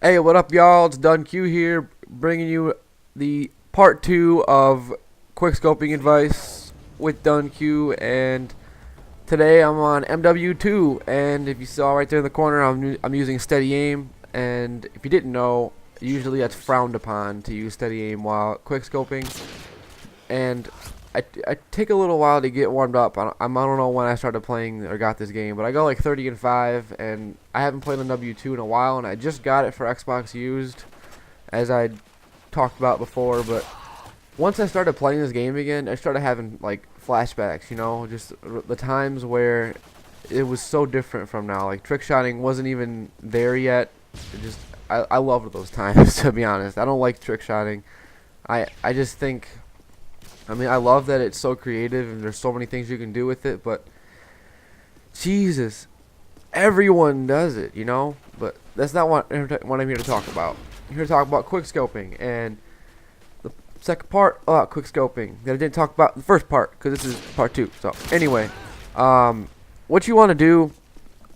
Hey, what up, y'all? It's DunnQ here, bringing you the part 2 of quickscoping advice with DunnQ, and today I'm on MW2, and if you saw right there in the corner, I'm using steady aim, and if you didn't know, usually that's frowned upon to use steady aim while quickscoping, and I take a little while to get warmed up. I don't know when I started playing or got this game, but I go like 30-5, and I haven't played on W2 in a while, and I just got it for Xbox used, as I talked about before. But once I started playing this game again, I started having like flashbacks, you know, just the times where it was so different from now. Like trick shotting wasn't even there yet. I loved those times, to be honest. I don't like trick shotting. I just think, I mean, I love that it's so creative and there's so many things you can do with it, but Jesus, everyone does it, you know? But that's not what I'm here to talk about. I'm here to talk about quickscoping, and the second part about quickscoping that I didn't talk about the first part, because this is part 2. So anyway, what you want to do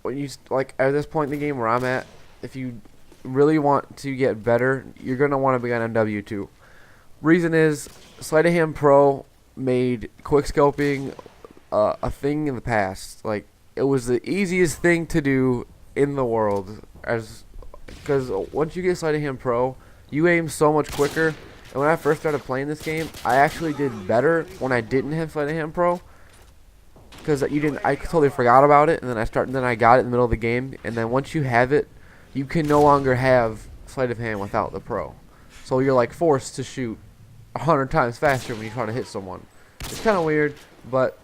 when you, like, at this point in the game where I'm at, if you really want to get better, you're going to want to be on MW2. Reason is, Sleight of Hand Pro made quickscoping a thing in the past. Like, it was the easiest thing to do in the world, because once you get Sleight of Hand Pro, you aim so much quicker. And when I first started playing this game, I actually did better when I didn't have Sleight of Hand Pro, because I totally forgot about it, and then I got it in the middle of the game, and then once you have it, you can no longer have Sleight of Hand without the Pro. So you're like forced to shoot 100 times faster when you try to hit someone. It's kind of weird, but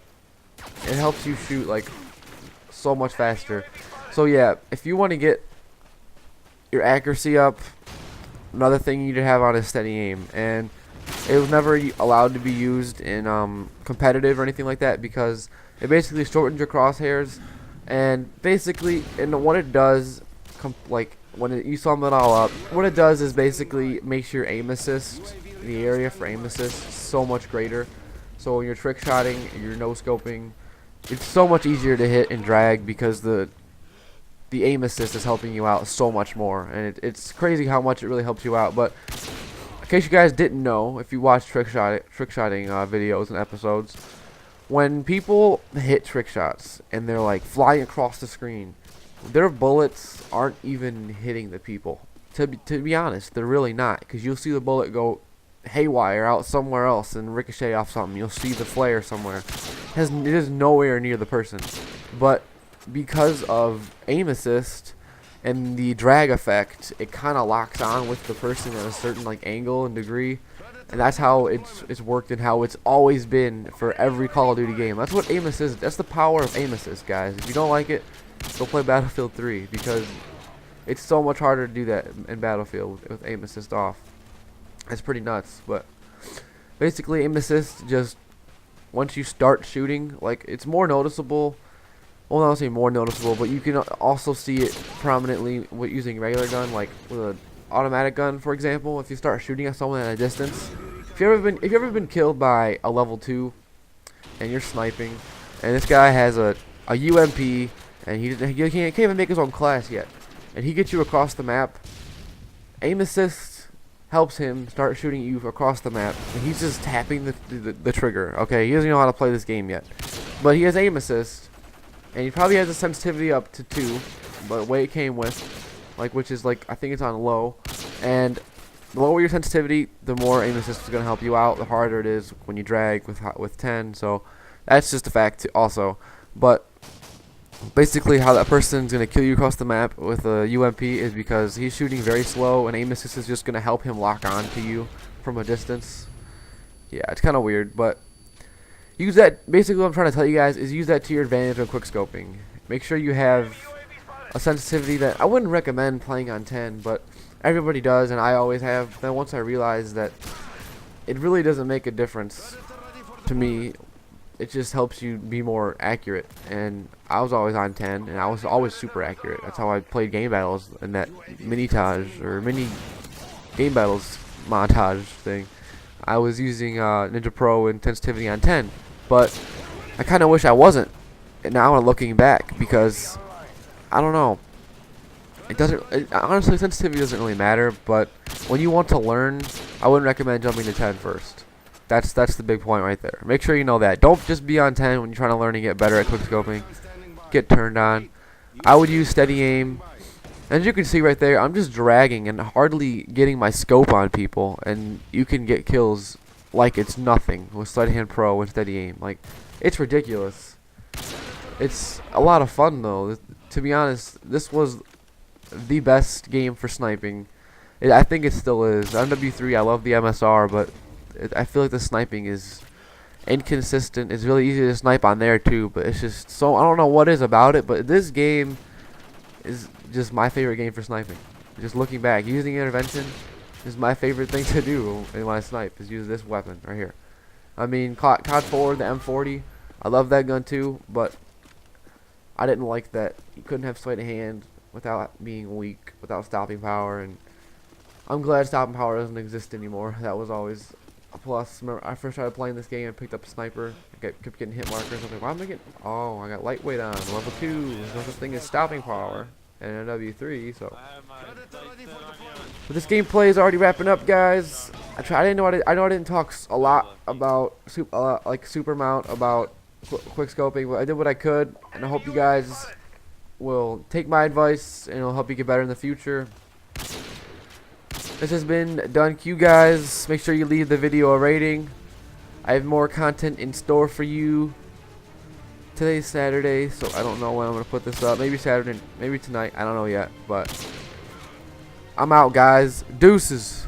it helps you shoot like so much faster. So yeah, if you want to get your accuracy up, another thing you need to have on is steady aim, and it was never allowed to be used in competitive or anything like that, because it basically shortens your crosshairs, and basically, what it does, like when you sum it all up, what it does is basically makes your aim assist, the area for aim assist, so much greater. So when you're trick shotting, you're no scoping, it's so much easier to hit and drag, because the aim assist is helping you out so much more, and it's crazy how much it really helps you out. But in case you guys didn't know, if you watch trick shotting videos and episodes, when people hit trick shots and they're like flying across the screen, their bullets aren't even hitting the people. To be honest, they're really not, because you'll see the bullet go haywire out somewhere else and ricochet off something. You'll see the flare somewhere. It is nowhere near the person. But because of aim assist and the drag effect, it kind of locks on with the person at a certain like angle and degree, and that's how it's worked and how it's always been for every Call of Duty game. That's what aim assist. That's the power of aim assist, guys. If you don't like it, go play Battlefield 3, because it's so much harder to do that in Battlefield with aim assist off. It's pretty nuts. But basically, aim assist, just once you start shooting, like, it's more noticeable. Well, not say more noticeable, but you can also see it prominently with using regular gun, like with an automatic gun, for example. If you start shooting at someone at a distance, if you've ever been killed by a level 2 and you're sniping, and this guy has a UMP, and he can't even make his own class yet, and he gets you across the map, aim assist helps him start shooting you across the map, and he's just tapping the trigger. Okay, he doesn't know how to play this game yet, but he has aim assist, and he probably has a sensitivity up to 2, but the way it came with, like, which is like, I think it's on low, and the lower your sensitivity, the more aim assist is going to help you out, the harder it is when you drag with 10, so that's just a fact also. But basically, how that person's going to kill you across the map with a UMP is because he's shooting very slow, and aim assist is just going to help him lock on to you from a distance. Yeah, it's kind of weird, but use that. Basically, what I'm trying to tell you guys is use that to your advantage when quickscoping. Make sure you have a sensitivity that I wouldn't recommend playing on 10, but everybody does, and I always have. Then once I realized that it really doesn't make a difference to me, it just helps you be more accurate, and I was always on 10, and I was always super accurate. That's how I played game battles in that mini-tage, or mini game battles montage thing. I was using Ninja Pro and sensitivity on 10, but I kind of wish I wasn't, and now I'm looking back, because I don't know, Honestly, sensitivity doesn't really matter, but when you want to learn, I wouldn't recommend jumping to 10 first. That's the big point right there. Make sure you know that. Don't just be on 10 when you're trying to learn and get better at quickscoping. Get turned on. I would use steady aim. As you can see right there, I'm just dragging and hardly getting my scope on people, and you can get kills like it's nothing with Sleight of Hand Pro and steady aim. Like, it's ridiculous. It's a lot of fun though. To be honest, this was the best game for sniping. I think it still is. MW3, I love the MSR, but I feel like the sniping is inconsistent. It's really easy to snipe on there too, but it's just so, I don't know what is about it, but this game is just my favorite game for sniping. Just looking back, using intervention is my favorite thing to do when I snipe, is use this weapon right here. I mean, COD 4, the M40, I love that gun too, but I didn't like that you couldn't have sleight of hand without being weak, without stopping power, and I'm glad stopping power doesn't exist anymore. That was always a plus. Remember, I first started playing this game and picked up a sniper. I kept getting hit markers. I was like, why am I getting... Oh, I got lightweight on. Level 2. There's no such thing as stopping power. And MW3, so... But this gameplay is already wrapping up, guys. I know I didn't talk a lot about like super mount, about quickscoping, but I did what I could, and I hope you guys will take my advice and it'll help you get better in the future. This has been DunnQ, guys. Make sure you leave the video a rating. I have more content in store for you. Today's Saturday, so I don't know when I'm gonna put this up. Maybe Saturday, maybe tonight. I don't know yet, but I'm out, guys. Deuces.